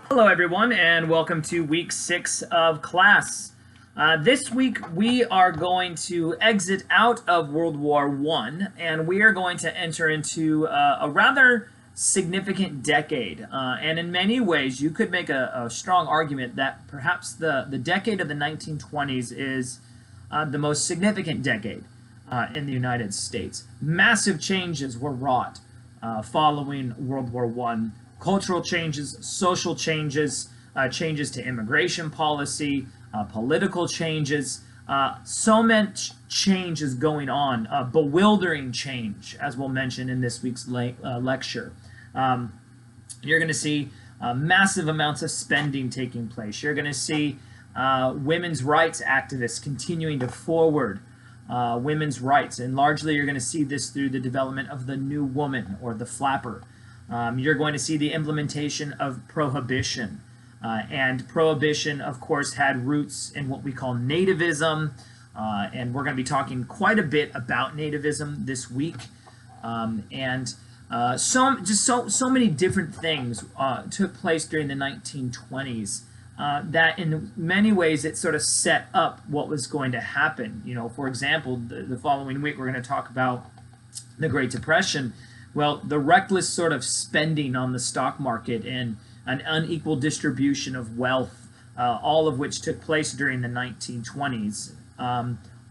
Hello, everyone, and welcome to week 6 of class. This week, we are going to exit out of World War I, and we are going to enter into a rather significant decade. And in many ways, you could make a strong argument that perhaps the decade of the 1920s is the most significant decade in the United States. Massive changes were wrought following World War I. Cultural changes, social changes, changes to immigration policy, political changes. So much change is going on, bewildering change, as we'll mention in this week's lecture. You're going to see massive amounts of spending taking place. You're going to see women's rights activists continuing to forward women's rights, and largely you're going to see this through the development of the new woman, or the flapper. You're going to see the implementation of prohibition. And prohibition, of course, had roots in what we call nativism. And we're going to be talking quite a bit about nativism this week. So many different things took place during the 1920s that in many ways it sort of set up what was going to happen. You know, for example, the following week we're going to talk about the Great Depression. Well, the reckless sort of spending on the stock market and an unequal distribution of wealth, all of which took place during the 1920s,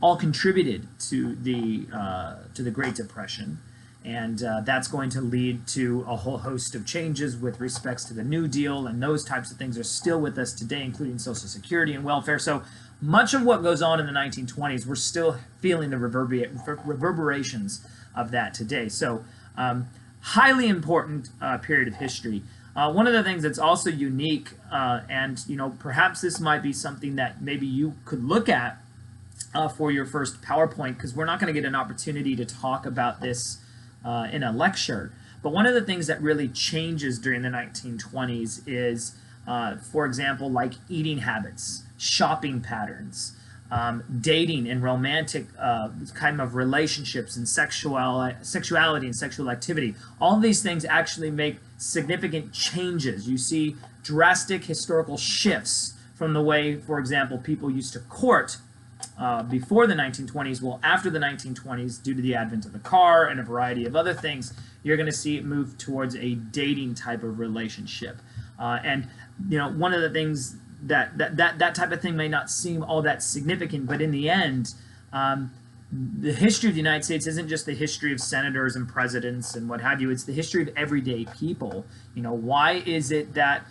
all contributed to the Great Depression, and that's going to lead to a whole host of changes with respects to the New Deal, and those types of things are still with us today, including Social Security and welfare. So much of what goes on in the 1920s, we're still feeling the reverberations of that today. So highly important period of history. One of the things that's also unique, and perhaps this might be something that maybe you could look at for your first PowerPoint, because we're not going to get an opportunity to talk about this in a lecture. But one of the things that really changes during the 1920s is, for example, like eating habits, shopping patterns, dating and romantic kind of relationships, and sexuality and sexual activity. All of these things actually make significant changes. You see drastic historical shifts from the way, for example, people used to court before the 1920s. Well, after the 1920s, due to the advent of the car and a variety of other things, you're going to see it move towards a dating type of relationship. And one of the things that type of thing may not seem all that significant, but in the end, the history of the United States isn't just the history of senators and presidents and what have you. It's the history of everyday people. Why is it that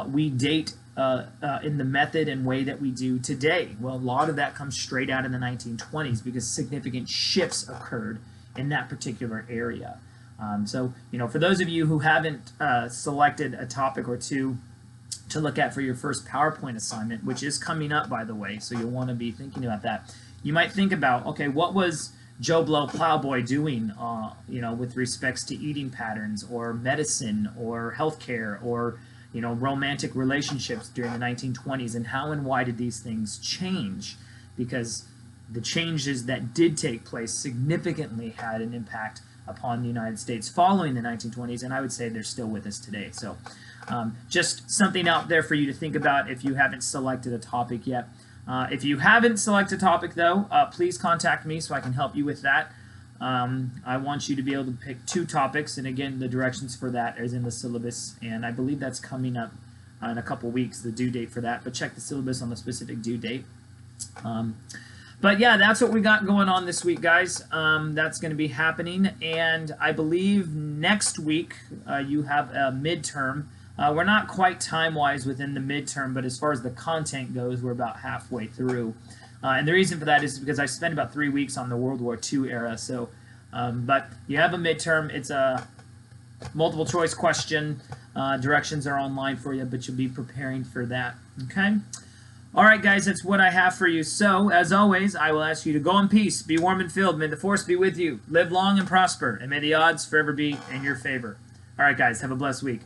we date in the method and way that we do today? Well, a lot of that comes straight out in the 1920s because significant shifts occurred in that particular area. So, for those of you who haven't selected a topic or two to look at for your first PowerPoint assignment, which is coming up, by the way, so you'll want to be thinking about that. You might think about, okay, what was Joe Blow Plowboy doing, with respects to eating patterns or medicine or healthcare or, romantic relationships during the 1920s, and how and why did these things change? Because the changes that did take place significantly had an impact upon the United States following the 1920s, and I would say they're still with us today. So just something out there for you to think about if you haven't selected a topic yet. If you haven't selected a topic, though, please contact me so I can help you with that. I want you to be able to pick 2 topics, and again, the directions for that is in the syllabus, and I believe that's coming up in a couple weeks, the due date for that, but check the syllabus on the specific due date. But yeah, that's what we got going on this week, guys. That's going to be happening, and I believe next week you have a midterm. We're not quite time-wise within the midterm, but as far as the content goes, we're about halfway through. And the reason for that is because I spent about 3 weeks on the World War II era. So, but you have a midterm. It's a multiple choice question. Directions are online for you, but you'll be preparing for that. Okay? All right, guys, that's what I have for you. So, as always, I will ask you to go in peace, be warm and filled. May the force be with you. Live long and prosper, and may the odds forever be in your favor. All right, guys, have a blessed week.